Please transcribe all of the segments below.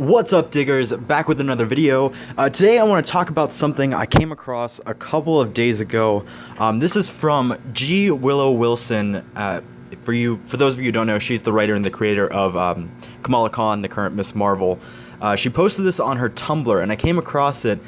What's up, diggers? Back with another video. Today I want to talk about something I came across a couple of days ago. This is from G. Willow Wilson. For those of you who don't know, she's the writer and the creator of Kamala Khan, the current Miss Marvel. She posted this on her Tumblr, and I came across it,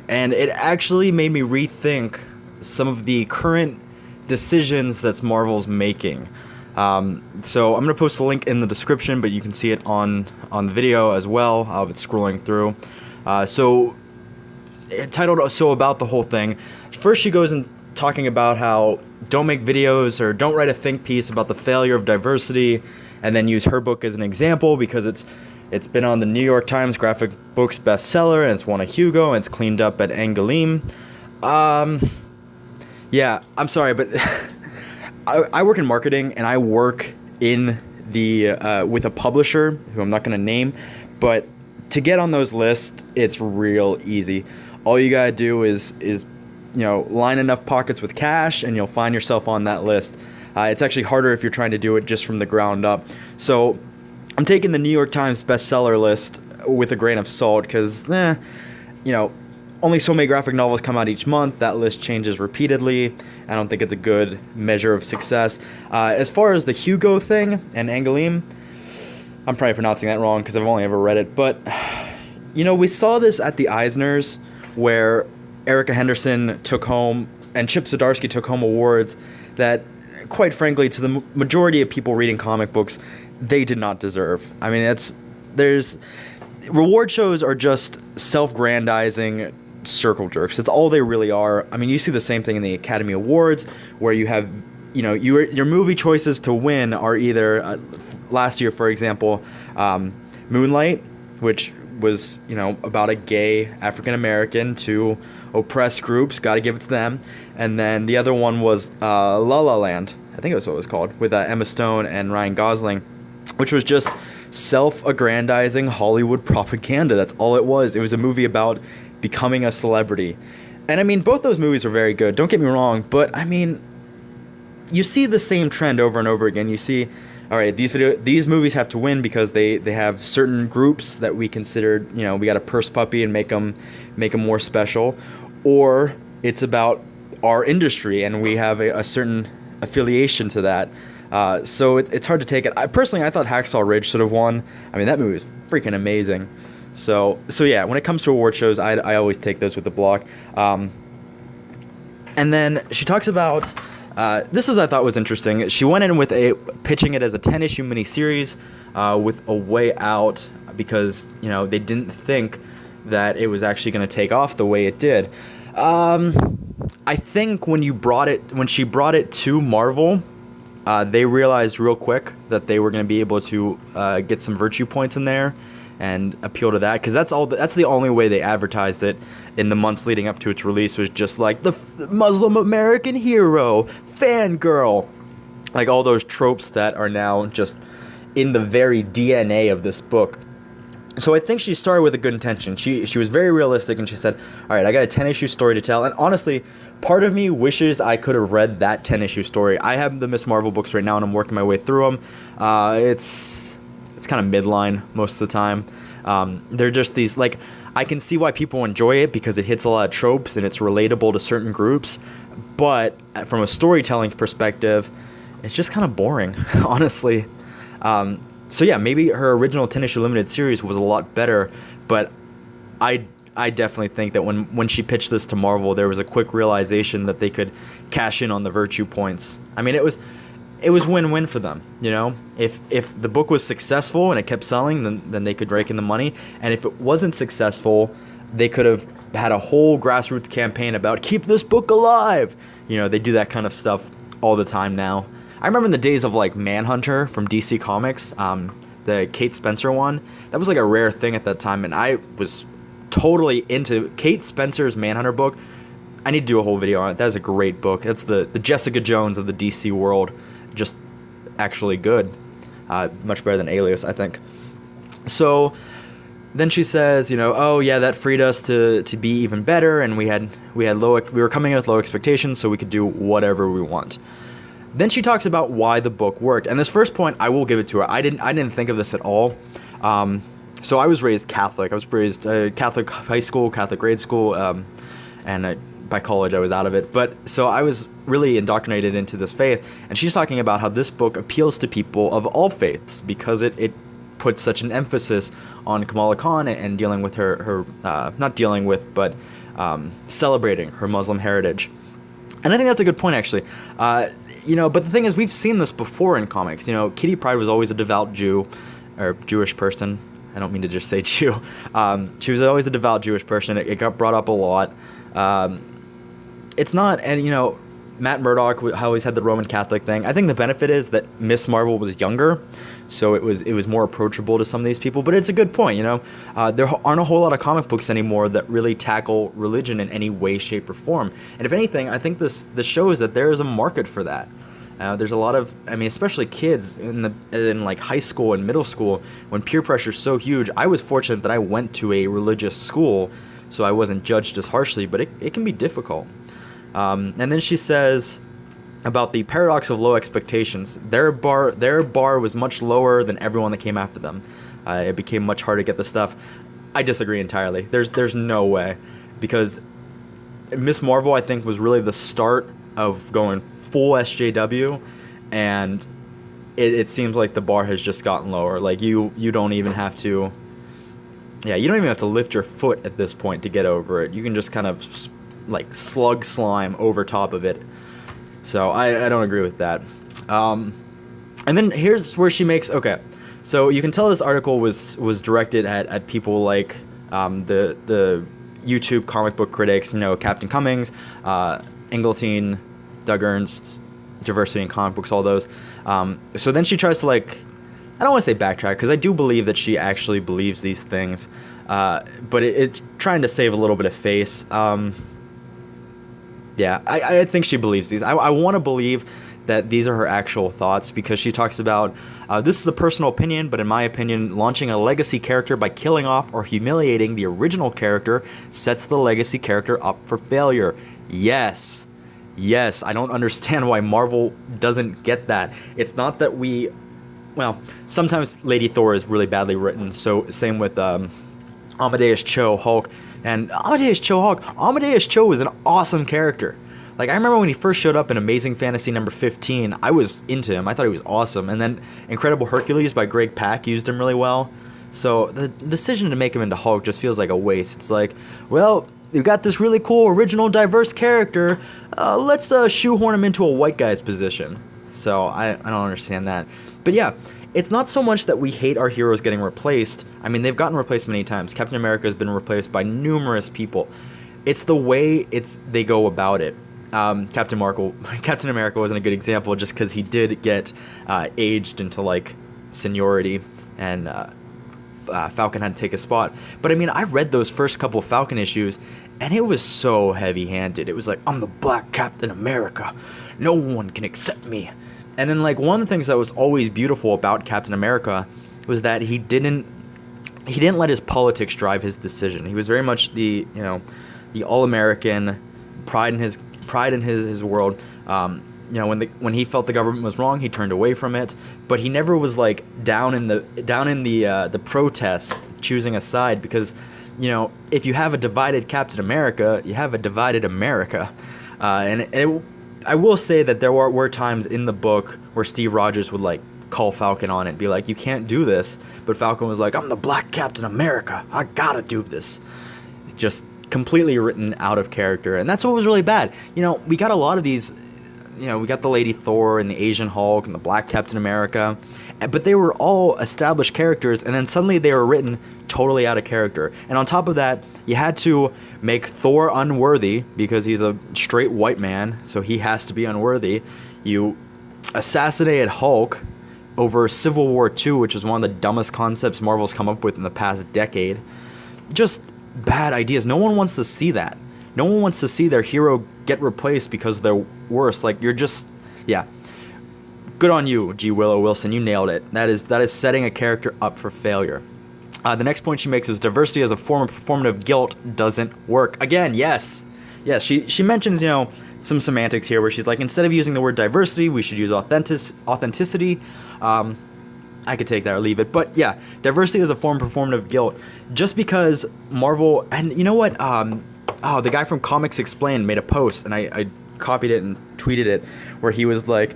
and it actually made me rethink some of the current decisions that Marvel's making. So I'm going to post a link in the description, but you can see it on the video as well. It's scrolling through. So it titled So About the whole thing. First she goes in talking about how don't make videos or don't write a think piece about the failure of diversity, and then use her book as an example because it's been on the New York Times graphic books bestseller, and it's won a Hugo, and it's cleaned up at Angoulême. Yeah, I'm sorry, but I work in marketing, and I work in the with a publisher who I'm not going to name, but to get on those lists, it's real easy. All you gotta do is line enough pockets with cash, and you'll find yourself on that list. It's actually harder if you're trying to do it just from the ground up. So I'm taking the New York Times bestseller list with a grain of salt because, only so many graphic novels come out each month. That list changes repeatedly. I don't think it's a good measure of success. As far as the Hugo thing and Angoulême, I'm probably pronouncing that wrong because I've only ever read it. But, we saw this at the Eisners where Erica Henderson took home and Chip Zdarsky took home awards that, quite frankly, to the majority of people reading comic books, they did not deserve. I mean, reward shows are just self-grandizing circle jerks. That's all they really are. I mean, you see the same thing in the Academy Awards where you have, your movie choices to win are either, last year, for example, Moonlight, which was, about a gay African-American to oppressed groups, gotta give it to them. And then the other one was La La Land, I think that's what it was called, with Emma Stone and Ryan Gosling, which was just self-aggrandizing Hollywood propaganda. That's all it was. It was a movie about becoming a celebrity. And I mean, both those movies are very good, don't get me wrong, but I mean, you see the same trend over and over again. You see, all right, these movies have to win because they have certain groups that we considered, we got to purse puppy and make them more special, or it's about our industry and we have a certain affiliation to that. So it's hard to take it. I thought Hacksaw Ridge should have won. I mean, that movie was freaking amazing. So yeah, when it comes to award shows, I always take those with the block. And then she talks about, I thought was interesting. She went in with pitching it as a 10-issue miniseries with a way out because, they didn't think that it was actually going to take off the way it did. I think when she brought it to Marvel, they realized real quick that they were going to be able to get some virtue points in there and appeal to that, because that's the only way they advertised it in the months leading up to its release, was just like the Muslim American hero, fangirl, like all those tropes that are now just in the very DNA of this book. So I think she started with a good intention. She was very realistic, and she said, all right, I got a 10-issue story to tell. And honestly, part of me wishes I could have read that 10-issue story. I have the Miss Marvel books right now, and I'm working my way through them. It's kind of midline most of the time. They're just these, like, I can see why people enjoy it because it hits a lot of tropes and it's relatable to certain groups. But from a storytelling perspective, it's just kind of boring, honestly. So yeah, maybe her original 10-issue limited series was a lot better, but I definitely think that when she pitched this to Marvel, there was a quick realization that they could cash in on the virtue points. I mean, it was win-win for them, If the book was successful and it kept selling, then they could rake in the money. And if it wasn't successful, they could have had a whole grassroots campaign about keep this book alive. They do that kind of stuff all the time now. I remember in the days of like Manhunter from DC Comics, the Kate Spencer one, that was like a rare thing at that time, and I was totally into Kate Spencer's Manhunter book. I need to do a whole video on it. That is a great book. That's the Jessica Jones of the DC world. Just actually good. Much better than Alias, I think. So then she says, oh yeah, that freed us to be even better, and we were coming in with low expectations, so we could do whatever we want. Then she talks about why the book worked. And this first point, I will give it to her. I didn't think of this at all. So I was raised Catholic. I was raised Catholic high school, Catholic grade school, and by college I was out of it. But so I was really indoctrinated into this faith, and she's talking about how this book appeals to people of all faiths because it puts such an emphasis on Kamala Khan and dealing with her not dealing with, but celebrating her Muslim heritage. And I think that's a good point, actually. But the thing is, we've seen this before in comics. Kitty Pryde was always a devout Jew, or Jewish person. I don't mean to just say Jew. She was always a devout Jewish person. It got brought up a lot. It's not, and Matt Murdock always had the Roman Catholic thing. I think the benefit is that Miss Marvel was younger, so it was more approachable to some of these people. But it's a good point, there aren't a whole lot of comic books anymore that really tackle religion in any way, shape, or form. And if anything, I think this shows that there is a market for that. There's a lot of, especially kids in like high school and middle school, when peer pressure is so huge. I was fortunate that I went to a religious school, so I wasn't judged as harshly, but it can be difficult. And then she says about the paradox of low expectations. Their bar was much lower than everyone that came after them. It became much harder to get the stuff. I disagree entirely. There's no way, because Miss Marvel, I think, was really the start of going full SJW, and it seems like the bar has just gotten lower. Like you don't even have to. Yeah, you don't even have to lift your foot at this point to get over it. You can just kind of like slug slime over top of it. So I don't agree with that. And then here's where she makes, okay, so you can tell this article was directed at people like the YouTube comic book critics, Captain Cummings, Ingleton, Doug Ernst, Diversity in Comic Books, all those. So then she tries to, like, I don't want to say backtrack, because I do believe that she actually believes these things, but it's trying to save a little bit of face. Yeah, I think she believes these. I want to believe that these are her actual thoughts, because she talks about, this is a personal opinion, but in my opinion, launching a legacy character by killing off or humiliating the original character sets the legacy character up for failure. Yes, I don't understand why Marvel doesn't get that. It's not that sometimes Lady Thor is really badly written, so same with Amadeus Cho, Hulk. And Amadeus Cho was an awesome character. Like, I remember when he first showed up in Amazing Fantasy number 15, I was into him. I thought he was awesome. And then Incredible Hercules by Greg Pak used him really well. So the decision to make him into Hulk just feels like a waste. It's like, well, you got this really cool, original, diverse character. Let's shoehorn him into a white guy's position. So I don't understand that. But yeah, it's not so much that we hate our heroes getting replaced. They've gotten replaced many times. Captain America has been replaced by numerous people. It's the way they go about it. Captain America wasn't a good example, just because he did get aged into like seniority, and Falcon had to take a spot. But I read those first couple Falcon issues, and it was so heavy-handed. It was like, I'm the Black Captain America. No one can accept me. And then, like, one of the things that was always beautiful about Captain America was that he didn't let his politics drive his decision. He was very much the all-American, pride in his world. When he felt the government was wrong, he turned away from it. But he never was like down in the protests, choosing a side, because if you have a divided Captain America, you have a divided America. I will say that there were times in the book where Steve Rogers would like call Falcon on it, be like, you can't do this. But Falcon was like, I'm the Black Captain America. I gotta do this. Just completely written out of character. And that's what was really bad. We got a lot of these, we got the Lady Thor and the Asian Hulk and the Black Captain America. But they were all established characters, and then suddenly they were written totally out of character. And on top of that, you had to make Thor unworthy, because he's a straight white man, so he has to be unworthy. You assassinated Hulk over Civil War II, which is one of the dumbest concepts Marvel's come up with in the past decade. Just bad ideas. No one wants to see that. No one wants to see their hero get replaced because they're worse. Like, you're just, yeah. Good on you, G. Willow Wilson. You nailed it. That is setting a character up for failure. The next point she makes is diversity as a form of performative guilt doesn't work. Again, yes. She mentions, some semantics here where she's like, instead of using the word diversity, we should use authenticity. I could take that or leave it. But yeah, diversity is a form of performative guilt. Just because Marvel, and you know what? The guy from Comics Explained made a post, and I copied it and tweeted it, where he was like,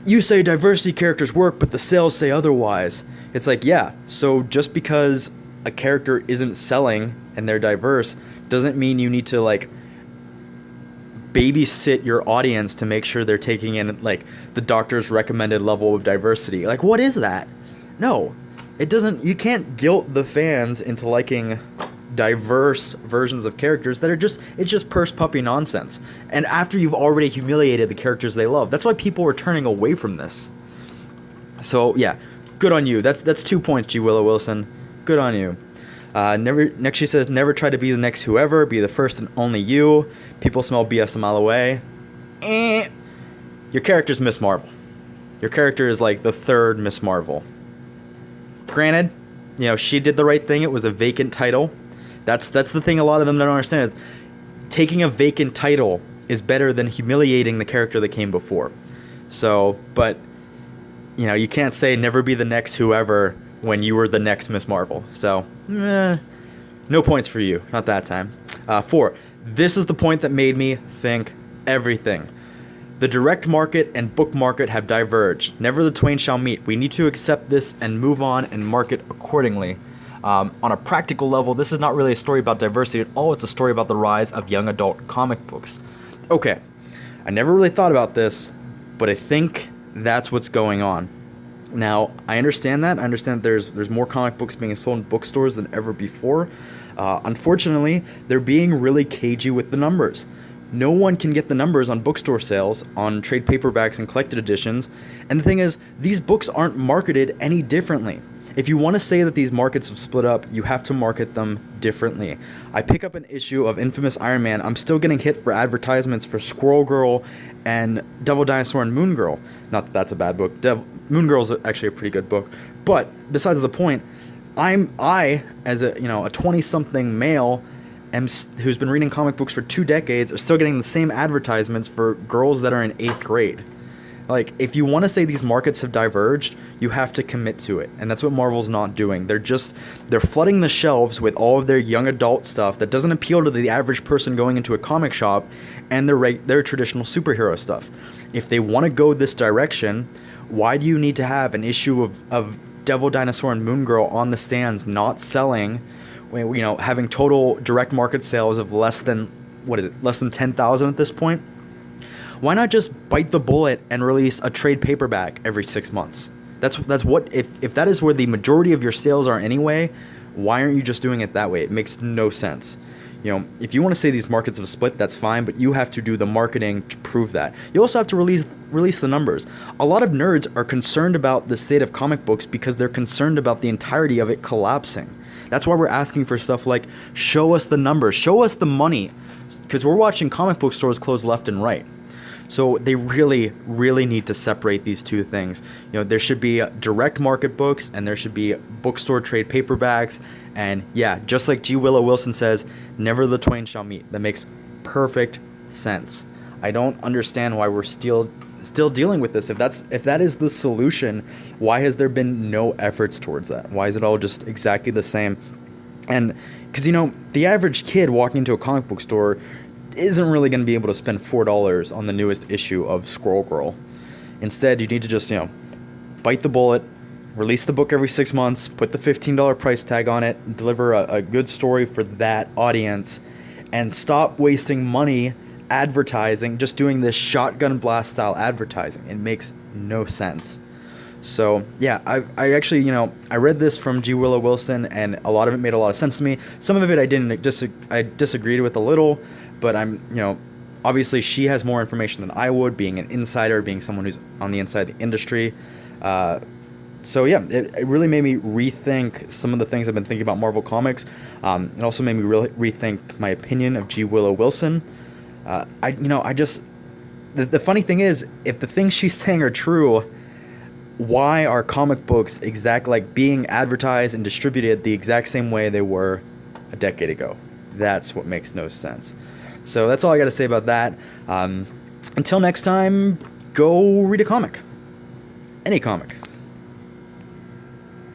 "You say diversity characters work, but the sales say otherwise." It's like, yeah. So just because a character isn't selling and they're diverse doesn't mean you need to like babysit your audience to make sure they're taking in like the doctor's recommended level of diversity. Like, what is that? No, it doesn't. You can't guilt the fans into liking diverse versions of characters that are just, it's just purse puppy nonsense. And after you've already humiliated the characters they love, that's why people are turning away from this. So yeah, good on you. That's 2 points, G. Willow Wilson. Good on you. Next she says, never try to be the next whoever, be the first and only you. People smell BS a mile away. Your character's Miss Marvel. Your character is like the third Miss Marvel. Granted, you know, she did the right thing. It was a vacant title. That's the thing a lot of them don't understand is taking a vacant title is better than humiliating the character that came before. So, but, you know, you can't say never be the next whoever when you were the next Miss Marvel. So, no points for you. Not that time. 4. This is the point that made me think everything. The direct market and book market have diverged. Never the twain shall meet. We need to accept this and move on and market accordingly. On a practical level, this is not really a story about diversity at all. It's a story about the rise of young adult comic books. Okay, I never really thought about this, but I think that's what's going on. Now, I understand that. I understand that there's more comic books being sold in bookstores than ever before. Unfortunately, they're being really cagey with the numbers. No one can get the numbers on bookstore sales, on trade paperbacks and collected editions. And the thing is, these books aren't marketed any differently. If you want to say that these markets have split up, you have to market them differently. I pick up an issue of Infamous Iron Man, I'm still getting hit for advertisements for Squirrel Girl and Devil Dinosaur and Moon Girl. Not that that's a bad book. Moon Girl is actually a pretty good book. But besides the point, I as a 20-something male who's been reading comic books for 2 decades are still getting the same advertisements for girls that are in 8th grade. Like, if you want to say these markets have diverged, you have to commit to it. And that's what Marvel's not doing. They're flooding the shelves with all of their young adult stuff that doesn't appeal to the average person going into a comic shop and their traditional superhero stuff. If they want to go this direction, why do you need to have an issue of Devil Dinosaur and Moon Girl on the stands not selling, having total direct market sales of less than 10,000 at this point? Why not just bite the bullet and release a trade paperback every 6 months? That's what, if that is where the majority of your sales are anyway, why aren't you just doing it that way? It makes no sense. If you want to say these markets have split, that's fine, but you have to do the marketing to prove that. You also have to release the numbers. A lot of nerds are concerned about the state of comic books because they're concerned about the entirety of it collapsing. That's why we're asking for stuff like, show us the numbers, show us the money, because we're watching comic book stores close left and right. So they really, really need to separate these two things. There should be direct market books and there should be bookstore trade paperbacks. And yeah, just like G. Willow Wilson says, never the twain shall meet. That makes perfect sense. I don't understand why we're still dealing with this. If that is the solution, why has there been no efforts towards that? Why is it all just exactly the same? And because the average kid walking into a comic book store isn't really going to be able to spend $4 on the newest issue of Squirrel Girl. Instead, you need to just, bite the bullet, release the book every 6 months, put the $15 price tag on it, deliver a good story for that audience, and stop wasting money advertising, just doing this shotgun blast style advertising. It makes no sense. So, yeah, I actually, I read this from G. Willow Wilson, and a lot of it made a lot of sense to me. Some of it I disagreed with a little, but obviously she has more information than I would, being an insider, being someone who's on the inside of the industry. So yeah, it really made me rethink some of the things I've been thinking about Marvel Comics. It also made me really rethink my opinion of G. Willow Wilson. The funny thing is, if the things she's saying are true, why are comic books being advertised and distributed the exact same way they were a decade ago? That's what makes no sense. So that's all I got to say about that. Until next time, go read a comic. Any comic.